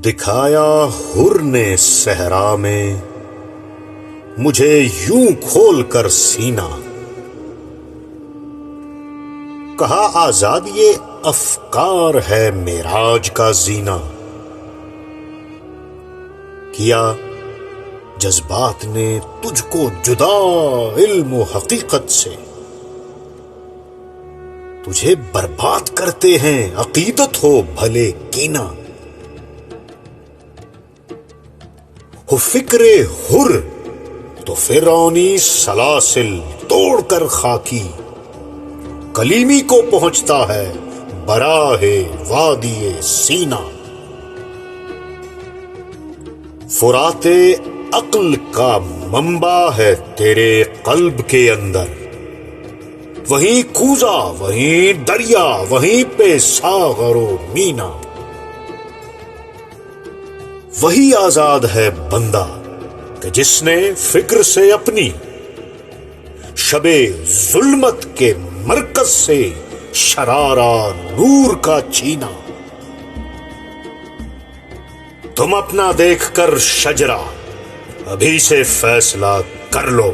دکھایا حر نے صحرا میں مجھے یوں کھول کر سینہ، کہا آزاد یہ افکار ہے معراج کا زینہ، کیا جذبات نے تجھ کو جدا علم و حقیقت سے، تجھے برباد کرتے ہیں عقیدت ہو بھلے کینہ، ہو فکر حر تو فرعونی سلاسل توڑ کر خاکی، کلیمی کو پہنچتا ہے براہ وادی سینا، فرات عقل کا منبع ہے تیرے قلب کے اندر، وہیں کوزا وہیں دریا وہیں پہ ساغر و مینا، وہی آزاد ہے بندہ کہ جس نے فکر سے اپنی شب ظلمت کے مرکز سے شرارہ نور کا چھینا، تم اپنا دیکھ کر شجرہ ابھی سے فیصلہ کر لو،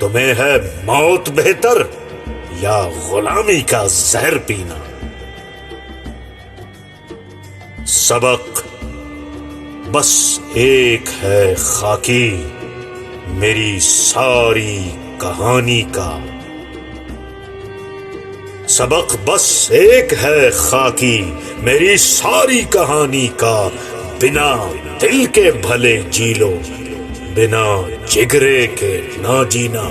تمہیں ہے موت بہتر یا غلامی کا زہر پینا، سبق بس ایک ہے خاکی میری ساری کہانی کا، سبق بس ایک ہے خاکی میری ساری کہانی کا، بنا دل کے بھلے جی لو بنا جگرے کے نہ جینا۔